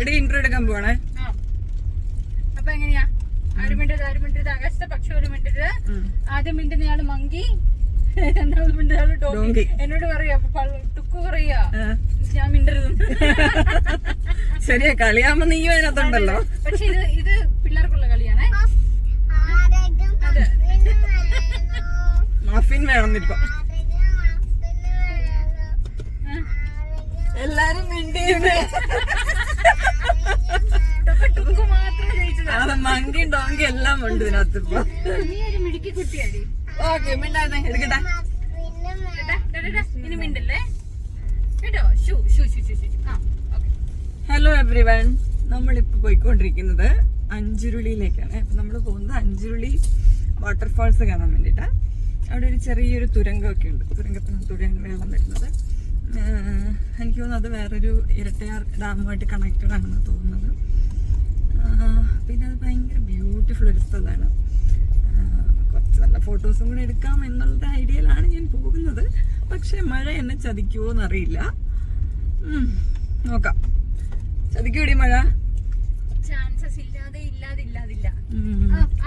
Interview എടുക്കാൻ പോവാണേ. അപ്പൊ എങ്ങനെയാ? ആരും മിണ്ടരുത്, ആകാശത്തെ പക്ഷി ഒരു മിണ്ടരുത്. ആദ്യം മിണ്ടുന്നയാള് മങ്കി, രണ്ടാമത് മിണ്ടുന്നയാള് ഡോങ്കി. എന്നോട് പറയാ ടുക്കു പറയാ ഞാൻ മിണ്ടരുത്. ശരിയാ, കളിയാകുമ്പോ നീയും അതിനകത്തുണ്ടല്ലോ. പക്ഷെ ഇത് പിള്ളേർക്കുള്ള കളിയാണേ. അതെ, മഫിൻ വേണമെന്നിപ്പോ എല്ലാരും മിണ്ടിയിരുന്നേ. ടുക്കു മാത്രം ജയിച്ചത്. അത് മങ്കി ഡോങ്കി എല്ലാം ഉണ്ട് ഇതിനകത്ത് ഇപ്പൊ. നീ ഒരു മിടുക്കി കുട്ടിയാടി. ഓക്കെ, മിണ്ടായിരുന്നേ, എടുക്കട്ടെ. ഇനി മിണ്ടല്ലേ കേട്ടോ. ഹലോ എവ്രി വൺ, നമ്മളിപ്പോ പോയിക്കൊണ്ടിരിക്കുന്നത് അഞ്ചുരുളിയിലേക്കാണ്. അപ്പൊ നമ്മള് പോകുന്നത് അഞ്ചുരുളി വാട്ടർഫാൾസ് കാണാൻ വേണ്ടിട്ടാ. അവിടെ ഒരു ചെറിയൊരു തുരങ്കമൊക്കെ ഉണ്ട്. തുരങ്കത്തിനകത്തൂടെ വെള്ളം വരുന്നത്. എനിക്ക് തോന്നുന്നു അത് വേറൊരു ഇരട്ടയാർ ഡാമുമായിട്ട് കണക്റ്റഡ് ആണെന്ന് തോന്നുന്നത്. പിന്നെ അത് ഭയങ്കര ബ്യൂട്ടിഫുൾ ഒരു സ്ഥലമാണ്. കുറച്ച് നല്ല ഫോട്ടോസും കൂടെ എടുക്കാം എന്നുള്ള ഐഡിയയിലാണ് ഞാൻ പോകുന്നത്. പക്ഷെ മഴ എന്നെ ചതിക്കുമോ എന്നറിയില്ല. നോക്കാം. ചതിക്കൂടി മഴ? ചാൻസസ് ഇല്ലാതില്ല.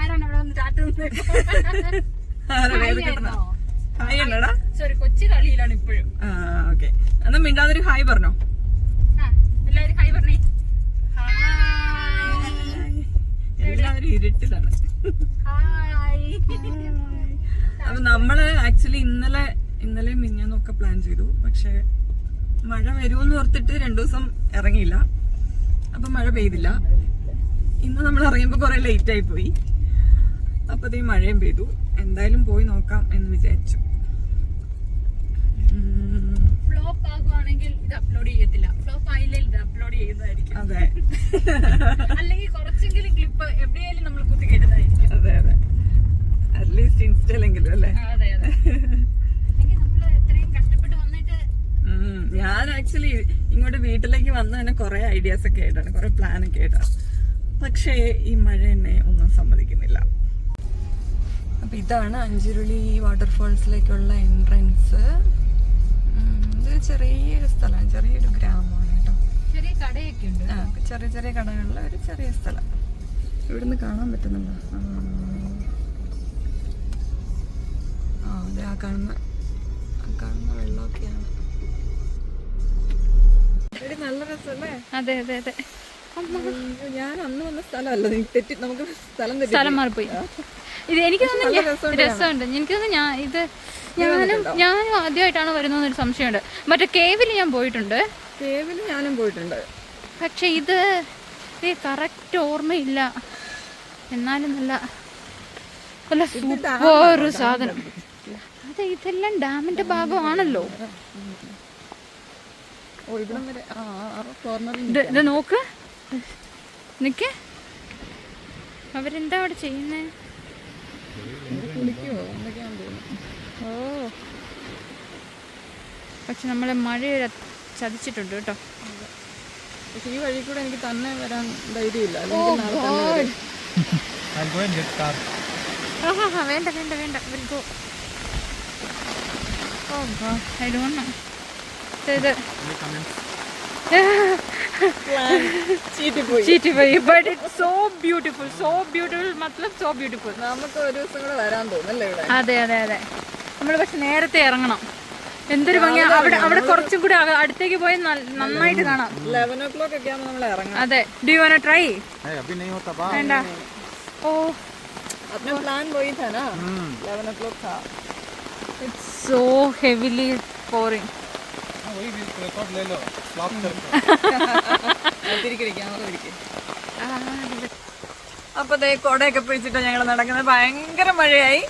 ആരാണ് അവിടെ വന്ന് ടാറ്റ ഹായ് എന്നടാ. സോറി, കൊച്ചു കളിയിലാണ് ഇപ്പോഴും. ഓക്കെ, എന്നാ മിണ്ടാതൊരു ഹായ് പറഞ്ഞോ. എല്ലാവരും ഹായ് പറഞ്ഞേ. എല്ലാവരും ഇരുട്ടിലാണ്. ഹായ്. അപ്പൊ നമ്മള് ആക്ച്വലി ഇന്നലെ മിഞ്ഞാന്നൊക്കെ പ്ലാൻ ചെയ്തു. പക്ഷെ മഴ വരുമെന്ന് ഓർത്തിട്ട് 2 ദിവസം ഇറങ്ങിയില്ല. അപ്പൊ മഴ പെയ്തില്ല. ഇന്ന് നമ്മൾ ഇറങ്ങിയപ്പോ കുറെ ലേറ്റ് ആയി പോയി. അപ്പത്തേ മഴയും പെയ്തു. എന്തായാലും പോയി നോക്കാം എന്ന് വിചാരിച്ചു. ഫ്ലോപ്പ് ആകുവാണെങ്കിൽ ഇത് അപ്ലോഡ് ചെയ്യത്തില്ല. ഫ്ലോപ്പ് ആയില്ലെങ്കിൽ ഇത് അപ്ലോഡ് ചെയ്യുന്നതായിരിക്കും. അതെ, അല്ലെങ്കിൽ കുറച്ചെങ്കിലും ക്ലിപ്പ് എവിടെയായാലും നമ്മൾ കുത്തി കേട്ടതായിരിക്കും. അതെ, അറ്റ്ലീസ്റ്റ് ഇൻസ്റ്റയിലെങ്കിലും അല്ലേ. അതെ. നമ്മള് എത്രയും കഷ്ടപ്പെട്ട് വന്നിട്ട്. ഞാൻ ആക്ച്വലി ഇങ്ങോട്ട് വീട്ടിലേക്ക് വന്ന തന്നെ കുറെ ഐഡിയാസ് ഒക്കെ ആയിട്ടാണ്, കുറെ പ്ലാൻ ഒക്കെ ആയിട്ടാണ്. പക്ഷേ ഈ മഴ എന്നെ ഒന്നും സമ്മതിക്കുന്നില്ല. അപ്പൊ ഇതാണ് അഞ്ചുരുളി വാട്ടർഫാൾസിലേക്കുള്ള എൻട്രൻസ്. ഇത് ചെറിയൊരു സ്ഥലമാണ്, ചെറിയൊരു ഗ്രാമമാണ് കേട്ടോ. ചെറിയ കടയൊക്കെ ഉണ്ട്. ചെറിയ കടകളുള്ള ഒരു ചെറിയ സ്ഥലം. ഇവിടുന്ന് കാണാൻ പറ്റുന്നുണ്ടോ? അതെ, ആ കാണുന്ന വെള്ളമൊക്കെയാണ്. നല്ല രസമല്ലേ? അതെ. ഞാൻ അന്ന് വന്ന സ്ഥലമല്ല, തെറ്റി നമുക്ക് സ്ഥലം മാറിപ്പോയി. ഇത് എനിക്ക് രസമുണ്ട്. എനിക്ക് ഞാനും ആദ്യമായിട്ടാണ് വരുന്നതെന്നൊരു സംശയമുണ്ട്. മറ്റേ കേവിൽ ഞാൻ പോയിട്ടുണ്ട്. കേവിൽ ഞാനും പോയിട്ടുണ്ട്. പക്ഷെ ഇത് കറക്റ്റ് ഓർമ്മയില്ല. എന്നാലും നല്ല സൂപ്പർ സാധനം. അതെ, ഇതെല്ലാം ഡാമിന്റെ ഭാഗമാണല്ലോ. ഇത് നോക്ക്, നിക്ക്. അവരെന്താ അവിടെ ചെയ്യുന്നേ? ഓ, പക്ഷെ നമ്മളെ മഴ ചതിച്ചിട്ടുണ്ട് കേട്ടോ. പക്ഷെ ഈ വഴി കൂടെ എനിക്ക് തന്നെ വരാൻ ധൈര്യമില്ല. വേണ്ട. I don't know. ചീറ്റിപ്പോയി. But it's so beautiful. മത്ലബ് so beautiful. നമുക്ക് ഒരു ദിവസം കൂടെ വരാൻ തോന്നുന്നല്ലേ ഇവിടെ? അതെ. നമ്മൾ പക്ഷെ നേരത്തെ ഇറങ്ങണം. എന്തൊരു ഭംഗിയാ. അവിടെ കുറച്ചും കൂടി അടുത്തേക്ക് പോയി നന്നായിട്ട് കാണാം. 11 o'clock ഒക്കെ ആവുമ്പോൾ നമ്മൾ ഇറങ്ങണം. അതെ. Do you wanna try? വേണ്ട. ഓ, अपना प्लान वही था ना. 11 o'clock था. It's so heavily pouring. वही रिकॉर्ड ले लो. फ्लॉप അപ്പൊ കൊടയൊക്കെ പിടിച്ചിട്ട് ഞങ്ങൾ നടക്കുന്നത്. ഭയങ്കര മഴയായി.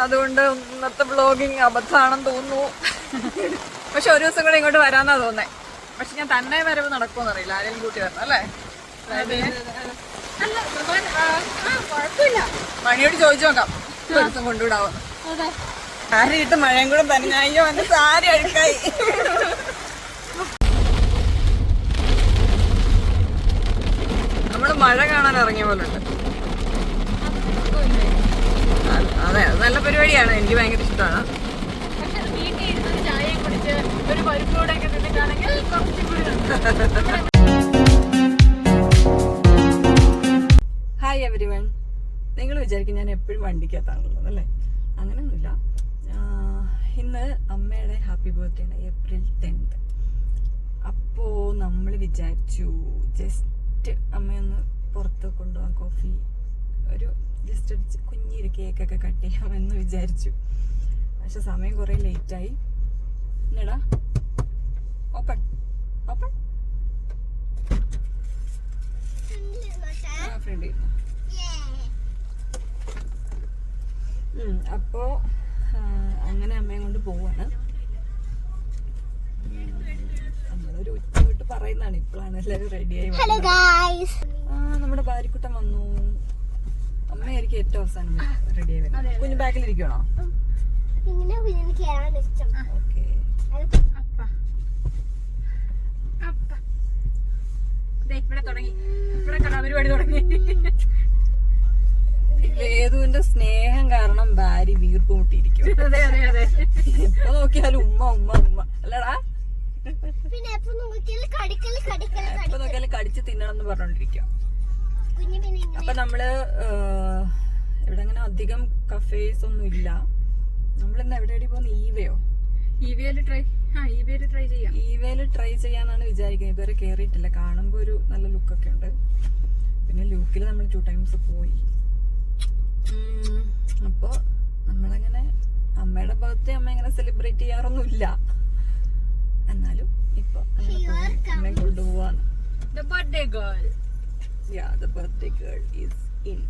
അതുകൊണ്ട് ഇന്നത്തെ വ്ളോഗിങ് അബദ്ധമാണെന്ന് തോന്നുന്നു. പക്ഷെ ഒരു ദിവസം കൂടെ ഇങ്ങോട്ട് വരാന്നാ തോന്നേ. പക്ഷെ ഞാൻ തന്നെ വരവ് നടക്കുമെന്ന് അറിയില്ല. ആരെങ്കിലും കൂട്ടി വരണം അല്ലേ? കുഴപ്പമില്ല. മണിയോട് ചോദിച്ചു നോക്കാം ഒരു ദിവസം കൊണ്ടുവിടാവുന്നു. സാരി ഇട്ട് മഴയും കൂടെ തന്നെ. അയ്യോ, എന്റെ സാരി അഴുക്കായി. നമ്മള് മഴ കാണാൻ ഇറങ്ങിയ പോലെ ഉണ്ട്. അതെ, അത് നല്ല പരിപാടിയാണ്. എനിക്ക് ഭയങ്കര ഇഷ്ടമാണ്. പക്ഷെ വീട്ടിൽ ഇരുന്ന് ചായയും കുടിച്ച് ഒരു പരിപ്പോടൊക്കെ തിന്നിട്ടാണെങ്കിൽ കുറച്ചും കൂടി എവരിവൺ. നിങ്ങൾ വിചാരിക്കും ഞാൻ എപ്പോഴും വണ്ടിക്കകത്താണുള്ളത് അല്ലേ? അങ്ങനെയൊന്നുമില്ല. ഇന്ന് അമ്മയുടെ ഹാപ്പി ബർത്ത്ഡേ ആണ്, April 10th. അപ്പോൾ നമ്മൾ വിചാരിച്ചു ജസ്റ്റ് അമ്മയൊന്ന് പുറത്ത് കൊണ്ടുപോകാൻ, കോഫി ഒരു ജസ്റ്റ് കുഞ്ഞൊരു കേക്കൊക്കെ കട്ട് ചെയ്യാമെന്ന് വിചാരിച്ചു. പക്ഷെ സമയം കുറേ ലേറ്റായി. എന്നടാ ഓപ്പൺ ഓപ്പൺ ഫ്രണ്ട്. അപ്പോ അങ്ങനെ അമ്മയും കൊണ്ട് പോവാണ്. നമ്മളൊരു ഉച്ച തൊട്ട് പറയുന്നതാണ്, ഇപ്പോഴാണ് എല്ലാവരും റെഡിയായി. നമ്മുടെ ഭാര്യക്കുട്ടൻ വന്നു. അമ്മയായിരിക്കും ഏറ്റവും അവസാനം റെഡിയായി വരുന്നത്. കുഞ്ഞു ബാക്കിലിരിക്കണോ? ഓക്കെ. വേദുവിന്റെ സ്നേഹം കാരണം ഭാര്യ വീർപ്പ് മുട്ടിയിരിക്കും. എപ്പൊ നോക്കിയാലും ഉമ്മ ഉമ്മ ഉമ്മ അല്ലടാ. എപ്പൊ നോക്കിയാലും കടിച്ച് തിന്നണം എന്ന് പറഞ്ഞോണ്ടിരിക്കും. അപ്പൊ നമ്മള് ഇവിടെ അങ്ങനെ അധികം കഫേസ് ഒന്നും ഇല്ല. നമ്മളിന്ന് എവിടെ പോകുന്ന? ഈവയില് ട്രൈ ചെയ്യാന്നാണ് വിചാരിക്കുന്നത്. ഇതുവരെ കേറിയിട്ടില്ല. കാണുമ്പോ ഒരു നല്ല ലുക്കൊക്കെ ഉണ്ട്. പിന്നെ ലുക്കില് നമ്മൾ 2 times പോയി. അപ്പൊ നമ്മളങ്ങനെ അമ്മയുടെ ബർത്ത്ഡേ അമ്മ അങ്ങനെ സെലിബ്രേറ്റ് ചെയ്യാറൊന്നുമില്ല. എന്നാലും ഇപ്പൊ അമ്മയെ കൊണ്ടുപോവാണ്. The birthday girl. Yeah, the birthday girl is in.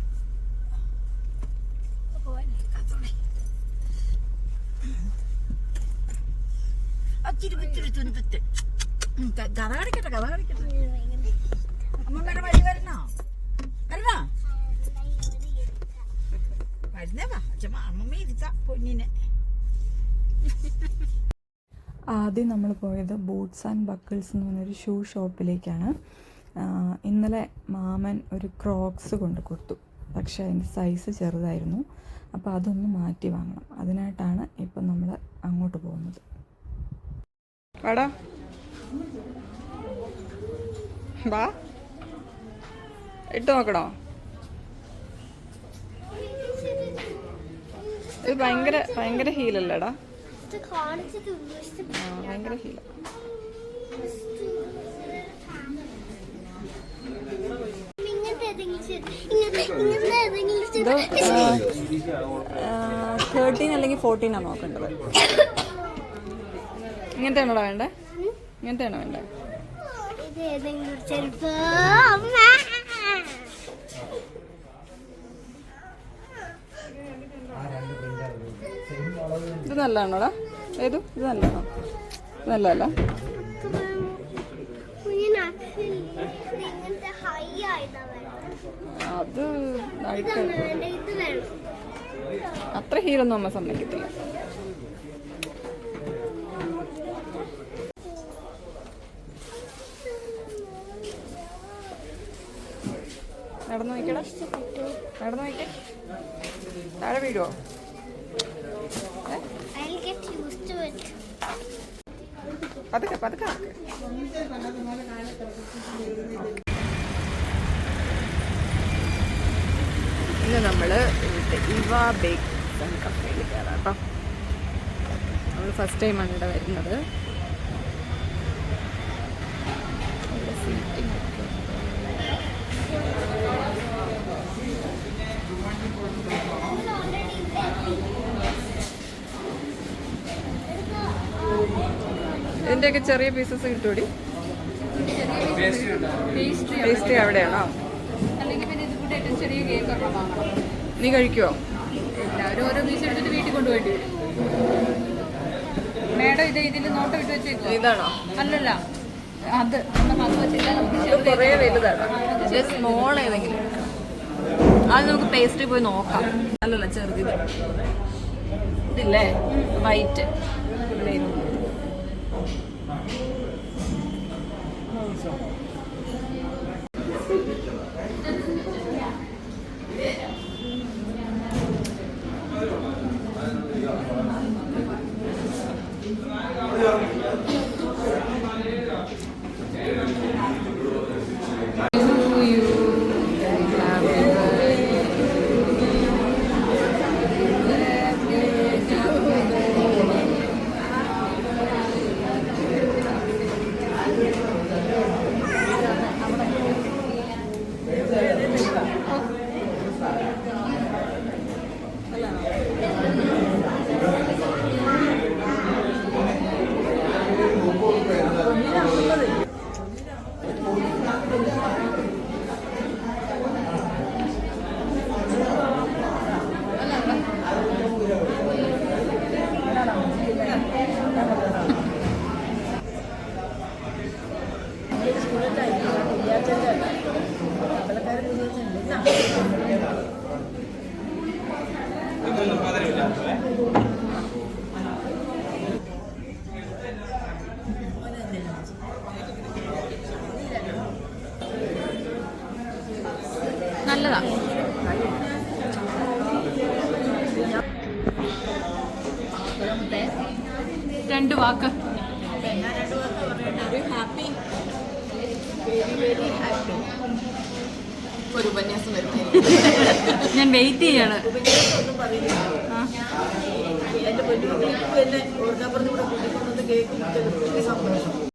ആദ്യം നമ്മൾ പോയത് ബൂട്ട്സ് ആൻഡ് ബക്കിൾസ് എന്ന് പറഞ്ഞൊരു ഷൂ ഷോപ്പിലേക്കാണ്. ഇന്നലെ മാമൻ ഒരു ക്രോക്സ് കൊണ്ട് കൊടുത്തു. പക്ഷെ അതിൻ്റെ സൈസ് ചെറുതായിരുന്നു. അപ്പോൾ അതൊന്ന് മാറ്റി വാങ്ങണം. അതിനായിട്ടാണ് ഇപ്പം നമ്മൾ അങ്ങോട്ട് പോകുന്നത്. വാടാ വാ, ഇട്ട് നോക്കണോ? ഇത് ഭയങ്കര ഹീലല്ലേടാ? ഭയങ്കര ഹീല. ഇത് 13 അല്ലെങ്കിൽ 14 ആണ് നോക്കേണ്ടത്. ഇങ്ങനത്തെ ആണോടാ വേണ്ടേ? ഇങ്ങനത്തെ ആണോ വേണ്ടേ? ഇത് നല്ലതാണോടാ? ഏതു ഇത് നല്ലതാണോ? നല്ലതല്ല. അത് അത്ര ഹീലൊന്നും അമ്മ സമ്മതിക്കത്തില്ല. നടന്നു നോക്കടാ, നടന്നു നോക്കേ. താഴെ വീഴുവോ? പതുക്കെ പതുക്കെ. ഇന്ന് നമ്മള് ഇവ ബേക്ക് ആൻഡ് കഫേയിൽ കയറാം കേട്ടോ. നമ്മൾ ഫസ്റ്റ് ടൈമാണ് ഇവിടെ വരുന്നത്. സീറ്റിംഗ് ഒക്കെ ഇതിൻ്റെയൊക്കെ ചെറിയ പീസസ് കിട്ടൂടി. പേസ്ട്രി അവിടെയാണോ? നീ കഴിക്കുവോ? എല്ലാവരും ഓരോ പീസ് എടുത്തിട്ട് വീട്ടിൽ കൊണ്ടുപോയിട്ട് വരും. മേഡം ഇതിൽ നോട്ടം ഇട്ട് വെച്ചേക്കോ. ഇതാണോ? അല്ലല്ല, അത് വെച്ചില്ല. കുറേ വലുതാണ്. സ്മോൾ ഏതെങ്കിലും അത് നമുക്ക് പേസ്ട്രി പോയി നോക്കാം. അല്ലല്ല, ചെറുത് ഇതില്ലേ വൈറ്റ്. രണ്ട് വാക്ക്. ഹാപ്പി വെരി ഹാപ്പി ഒരു ഉപന്യാസം വരുന്നത്. ഞാൻ വെയിറ്റ് ചെയ്യാണ്. ഒന്നും പറയുന്നില്ല. എന്റെ പൊന്നു എന്നെ ഓർക്കാപ്പുറത്ത് കൂടെ കൂട്ടിക്കൊണ്ടു കേൾക്കുമ്പോൾ സന്തോഷം.